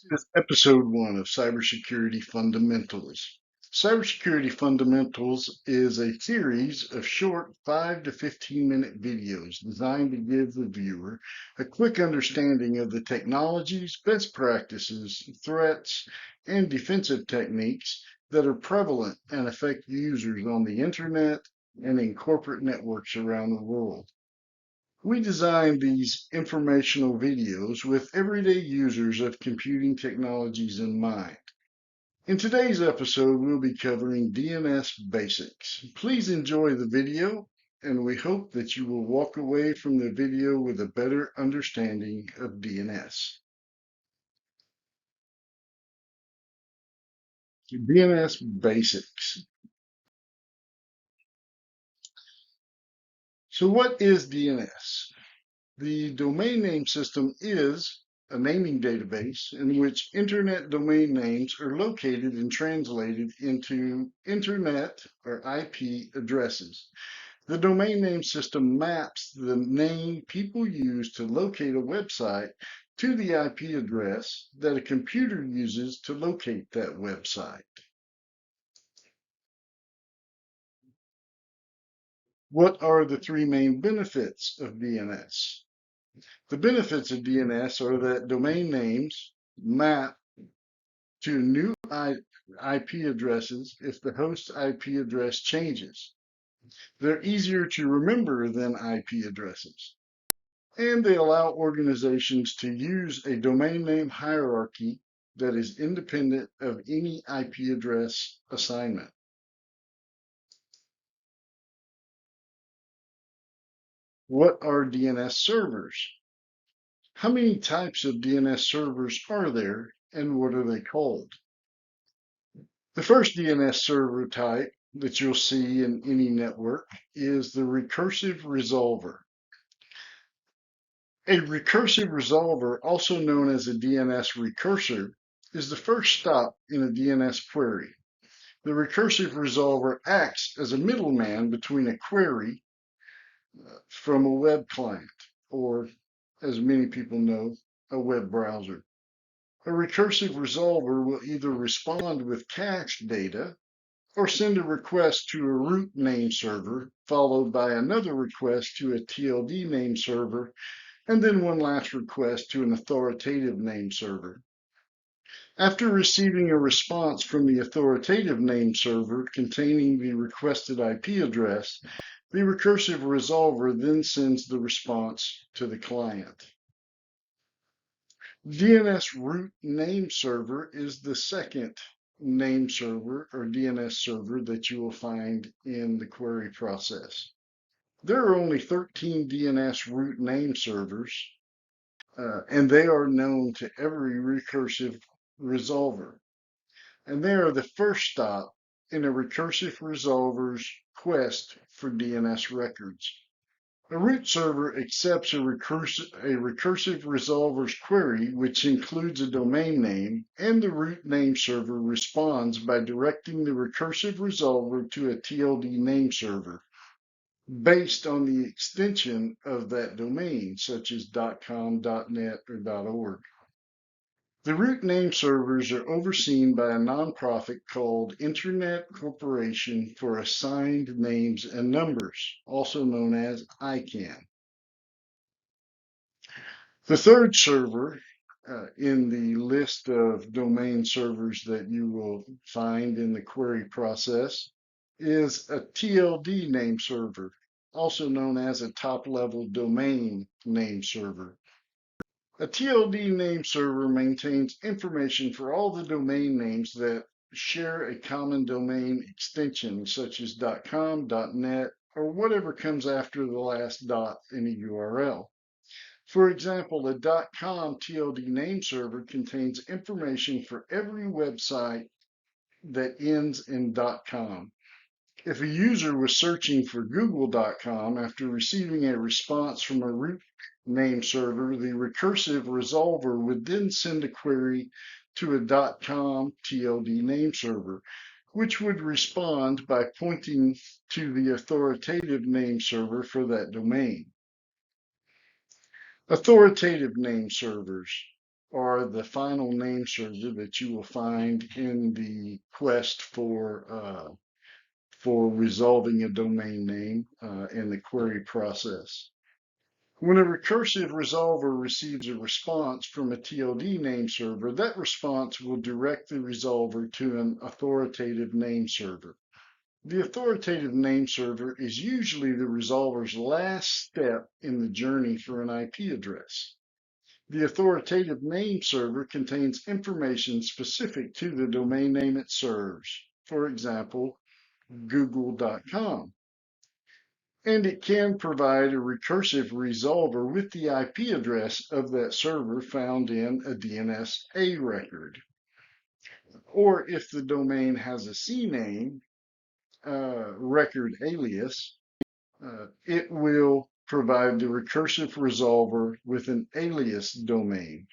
This is episode 1 of Cybersecurity Fundamentals. Cybersecurity Fundamentals is a series of short 5 to 15-minute videos designed to give the viewer a quick understanding of the technologies, best practices, threats, and defensive techniques that are prevalent and affect users on the internet and in corporate networks around the world. We designed these informational videos with everyday users of computing technologies in mind. In today's episode, we'll be covering DNS basics. Please enjoy the video, and we hope that you will walk away from the video with a better understanding of DNS. DNS basics. So what is DNS? The domain name system is a naming database in which internet domain names are located and translated into internet or IP addresses. The domain name system maps the name people use to locate a website to the IP address that a computer uses to locate that website. What are the three main benefits of DNS? The benefits of DNS are that domain names map to new IP addresses if the host IP address changes. They're easier to remember than IP addresses. And they allow organizations to use a domain name hierarchy that is independent of any IP address assignment. What are DNS servers? How many types of DNS servers are there, and what are they called? The first DNS server type that you'll see in any network is the recursive resolver. A recursive resolver, also known as a DNS recursor, is the first stop in a DNS query. The recursive resolver acts as a middleman between a query from a web client, or as many people know, a web browser. A recursive resolver will either respond with cached data or send a request to a root name server, followed by another request to a TLD name server, and then one last request to an authoritative name server. After receiving a response from the authoritative name server containing the requested IP address, the recursive resolver then sends the response to the client. DNS root name server is the second name server or DNS server that you will find in the query process. There are only 13 DNS root name servers, and they are known to every recursive resolver. And they are the first stop in a recursive resolver's quest for DNS records. A root server accepts a recursive resolver's query, which includes a domain name, and the root name server responds by directing the recursive resolver to a TLD name server based on the extension of that domain, such as .com, .net, or .org. The root name servers are overseen by a nonprofit called Internet Corporation for Assigned Names and Numbers, also known as ICANN. The third server in the list of domain servers that you will find in the query process is a TLD name server, also known as a top-level domain name server. A TLD name server maintains information for all the domain names that share a common domain extension, such as .com, .net, or whatever comes after the last dot in a URL. For example, a .com TLD name server contains information for every website that ends in .com. If a user was searching for google.com after receiving a response from a root name server, the recursive resolver would then send a query to a .com TLD name server, which would respond by pointing to the authoritative name server for that domain. Authoritative name servers. are the final name server that you will find in the quest for resolving a domain name in the query process. When a recursive resolver receives a response from a TLD name server, that response will direct the resolver to an authoritative name server. The authoritative name server is usually the resolver's last step in the journey for an IP address. The authoritative name server contains information specific to the domain name it serves, for example, google.com. And it can provide a recursive resolver with the IP address of that server found in a DNS record. Or if the domain has a CNAME record alias, it will provide the recursive resolver with an alias domain.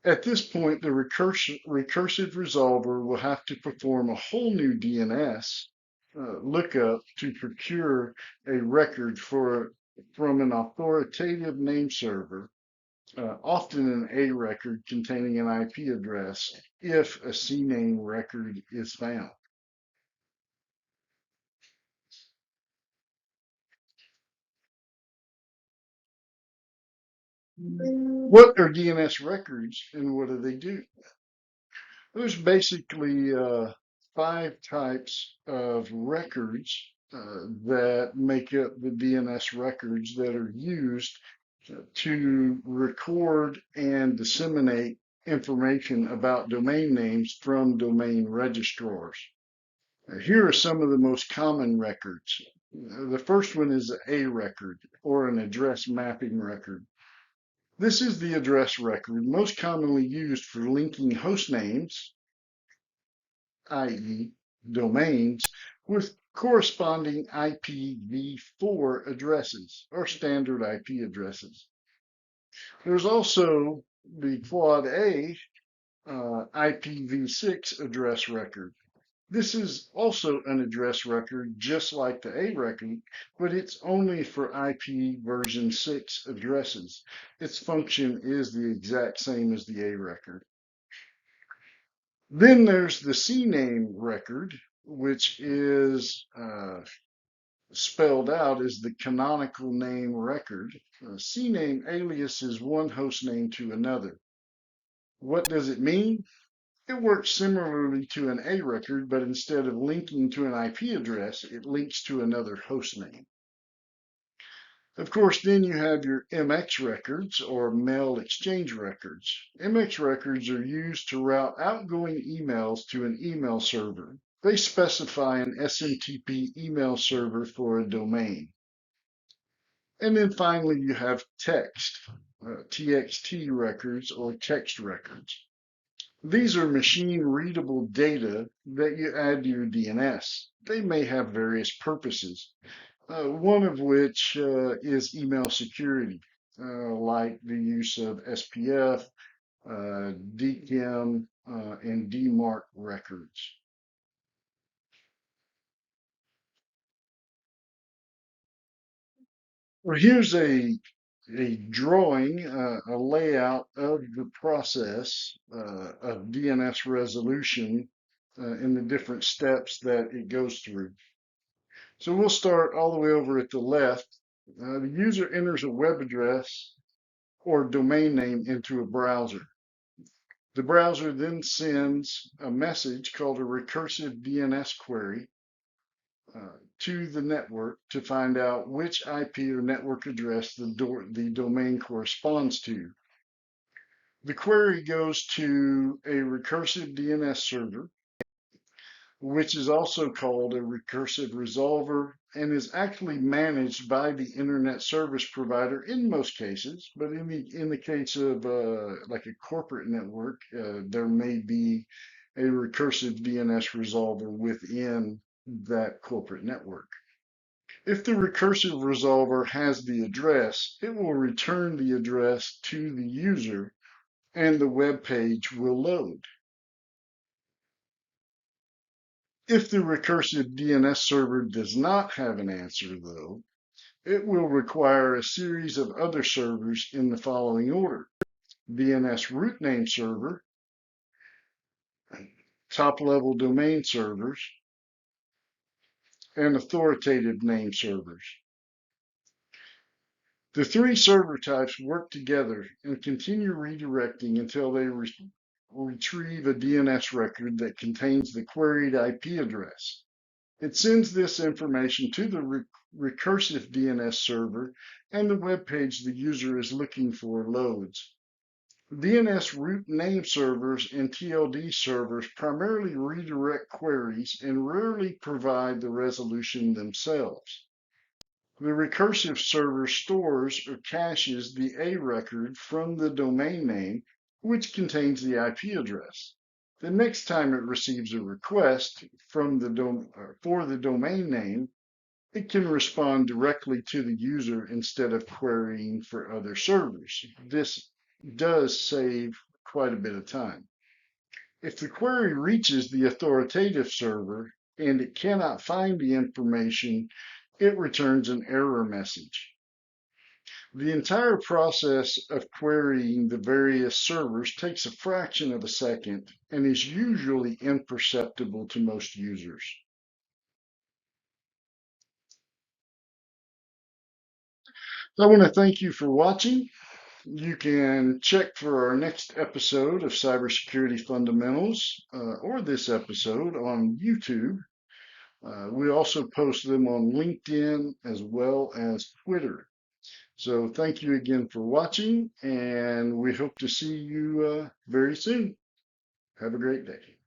At this point, the recursive resolver will have to perform a whole new DNS lookup to procure a record from an authoritative name server, often an A record containing an IP address, if a CNAME record is found. What are DNS records and what do they do? There's basically 5 types of records that make up the DNS records that are used to record and disseminate information about domain names from domain registrars. Here are some of the most common records. The first one is a record or an address mapping record. This is the address record most commonly used for linking host names, i.e. domains, with corresponding IPv4 addresses or standard IP addresses. There's also the Quad A IPv6 address record. This is also an address record just like the A record, but it's only for IP version 6 addresses. Its function is the exact same as the A record. Then there's the CNAME record, which is spelled out as the canonical name record. CNAME aliases one host name to another. What does it mean? It works similarly to an A record, but instead of linking to an IP address, it links to another host name. Of course, then you have your MX records or mail exchange records. MX records are used to route outgoing emails to an email server. They specify an SMTP email server for a domain. And then finally, you have text, TXT records or text records. These are machine readable data that you add to your DNS. They may have various purposes, one of which is email security, like the use of SPF, DKIM, and DMARC records. Well, here's a drawing, a layout of the process of DNS resolution in the different steps that it goes through. So we'll start all the way over at the left. The user enters a web address or domain name into a browser. The browser then sends a message called a recursive DNS query to the network to find out which IP or network address the domain corresponds to. The query goes to a recursive DNS server, which is also called a recursive resolver and is actually managed by the internet service provider in most cases. But in the case of like a corporate network, there may be a recursive DNS resolver within that corporate network. If the recursive resolver has the address, it will return the address to the user and the web page will load. If the recursive DNS server does not have an answer, though, it will require a series of other servers in the following order. DNS root name server, top-level domain servers, and authoritative name servers. The three server types work together and continue redirecting until they retrieve a DNS record that contains the queried IP address. It sends this information to the recursive DNS server, and the web page the user is looking for loads. DNS root name servers and TLD servers primarily redirect queries and rarely provide the resolution themselves. The recursive server stores or caches the A record from the domain name, which contains the IP address. The next time it receives a request from for the domain name, it can respond directly to the user instead of querying for other servers. This does save quite a bit of time. If the query reaches the authoritative server and it cannot find the information, it returns an error message. The entire process of querying the various servers takes a fraction of a second and is usually imperceptible to most users. I want to thank you for watching. You can check for our next episode of Cybersecurity Fundamentals or this episode on YouTube. We also post them on LinkedIn as well as Twitter. So thank you again for watching, and we hope to see you very soon. Have a great day.